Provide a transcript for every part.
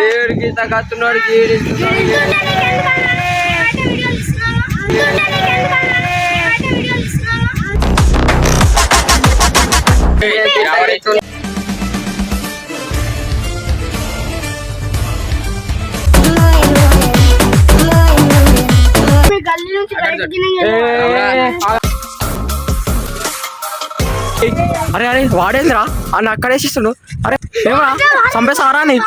ఏడికి తగ్గస్తున్నాడు అరే అరే వాడేందిరా అన్న అక్కడేసిస్తుండు. అరే ఏమరా చంపేసారా నీ.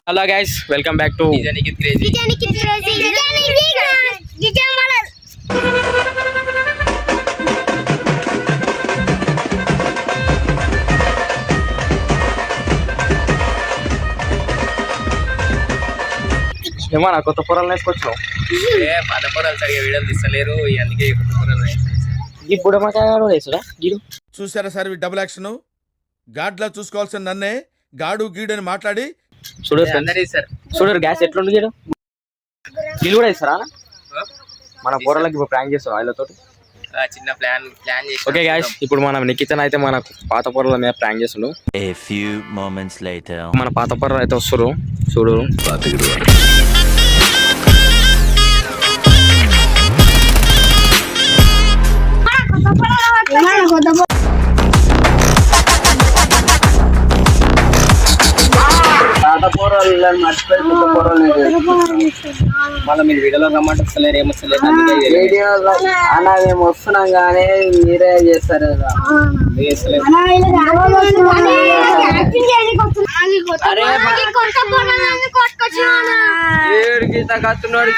Hello guys, welcome back to ఏమన్నా కొత్త పొరాలు వేసుకొచ్చినావు. పాత పొరాలు సరిగా వీడియోలు తీస్తలేరు, అందుకే కొత్త పొరాలు ఇప్పుడు వేసుడా గీడు. చూసారా సార్ ఈ డబుల్ యాక్షన్. గాడ్లా చూసుకోవాల్సిన నన్నే గాడు గీడు అని మాట్లాడి చూడరు గ్యాస్ ఎట్లుంది గీడు. గీలు కూడా ఇస్తారా మన పొరాలకి ఇప్పుడు ప్రాంక్ చేస్తాం వాళ్ళతో. చిన్న ప్లాన్ చేసి ఓకే గైస్, ఇప్పుడు మనం నిఖితన్ అయితే మన పాత పొరల మీద ప్రాంక్ చేస్తుండు. మన పాత పొరలు అయితే వస్తారు చూడు. పాత పొరలు మర్చిపోయి కొత్త పొరలు మళ్ళీ మీరు వీడియోలో రమ్మంటే వస్తలేరు, ఏమొస్తలేదు. వీడియోలో అన్న మేము వస్తున్నాం కానీ మీరే చేస్తారు కదా. ఏడికి తగ్గస్తున్నాడు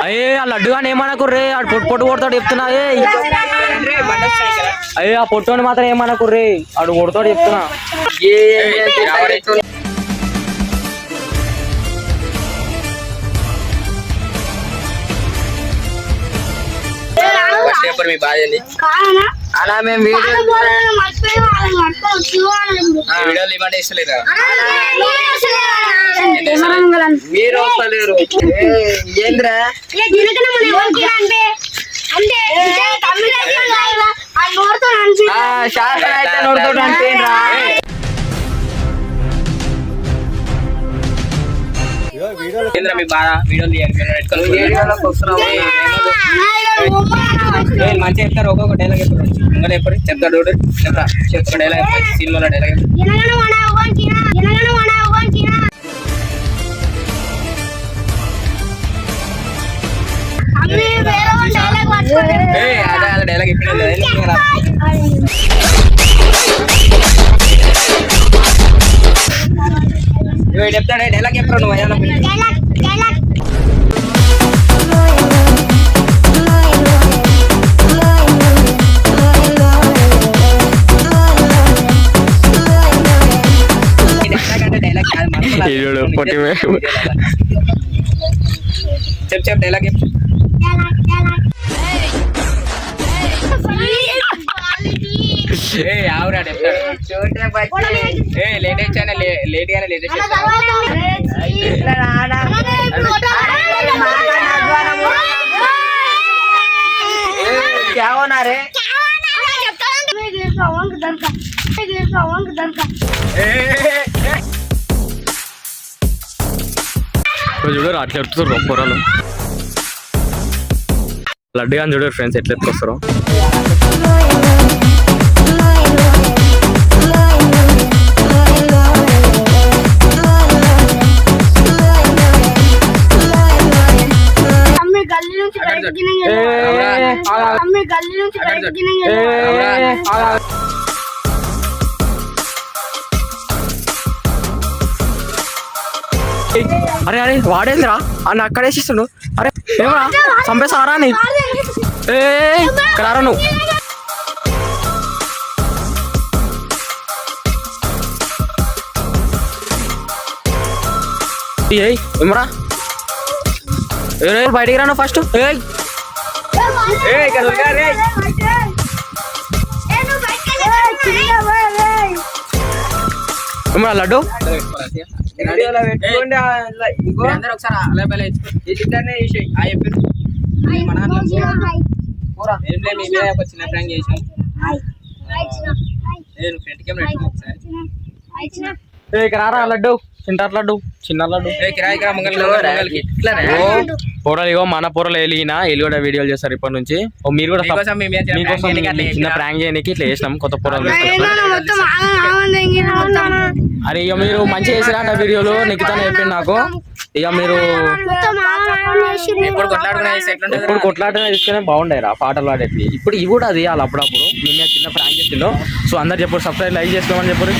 అయ్యే ఆ లడ్డుగాని ఏమనకు రే, ఆడు పొట్టు పొట్టు కొడతాడు చెప్తున్నా. అయ్యే ఆ పొట్టుని మాత్రం ఏమనకు రే, ఆడు కొడతాడు చెప్తున్నా. మీ బాధని అలా మేము వీడియోలు ఇవ్వండి ఇస్తలేదా మీరు వస్తలేరు. ఏంద్రా శాసన అయితే నోడుతాడు అంటే ఏంద్రా మీ బాధ. వీడియోలోకి వస్తున్నాము మంచిగా చెప్తారు. ఒక్కొక్క డైలాగ్ చెప్పారు, ఇంకా చెప్పరు చెప్తాడు చెప్తా డైలాగ్ సినిమాలో డైలాగ్ అదే డైలాగ్ ఇప్పుడు చెప్తాడే డైలాగ్ చెప్పారు నువ్వు అయ్యా. చెప్ డైలాగ్ చెప్పు. ఆవురా లేటెస్ట్ అయినా లేట్ గానే లేటెస్ట్ రే చూడరు అట్లా ఎత్తుతారు పొరాలు. లడ్డుగా చూడరు ఫ్రెండ్స్ ఎట్లా ఎత్తుకొస్తారు. అరే అరే వాడేందిరా అన్న అక్కడేసిస్తుండు. అరే ఏమరా చంపేసారా నీ. రారా నువ్వు. ఏమరా బయటికి రాను ఫస్ట్. లడ్డు అందరూ ఒకసారి అలా బల చెప్పారు మన ఏం లేదు మీ మీద ఒక చిన్న ప్రాంక్ చేసాం. నేను ఫ్రంట్ కెమెరా ఒకసారి రారా లడ్డు తింటారు లడ్డు చిన్న లడ్డు పొరలు ఇగో మన పొరలు ఎలిగి కూడా వీడియోలు చేస్తారు ఇప్పటి నుంచి. మీరు కూడా మీకోసం చిన్న ప్రాంక్ చేయడానికి ఇట్లా చేసినాం కొత్త పొరలు. అరే ఇక మీరు మంచిగా చేసిరా అంట వీడియోలు నిఖితానే చెప్పింది నాకు. ఇక మీరు ఇప్పుడు కొట్లాటనే తీసుకునే బాగుండేరా పాటలు పాడేవి. ఇప్పుడు ఇవి కూడా అది ఇవ్వాలి అప్పుడప్పుడు. నిన్న చిన్న ప్రాంక్ చేసిందో. సో అందరు చెప్పారు సబ్స్క్రైబ్ లైక్ చేసుకోమని చెప్పారు.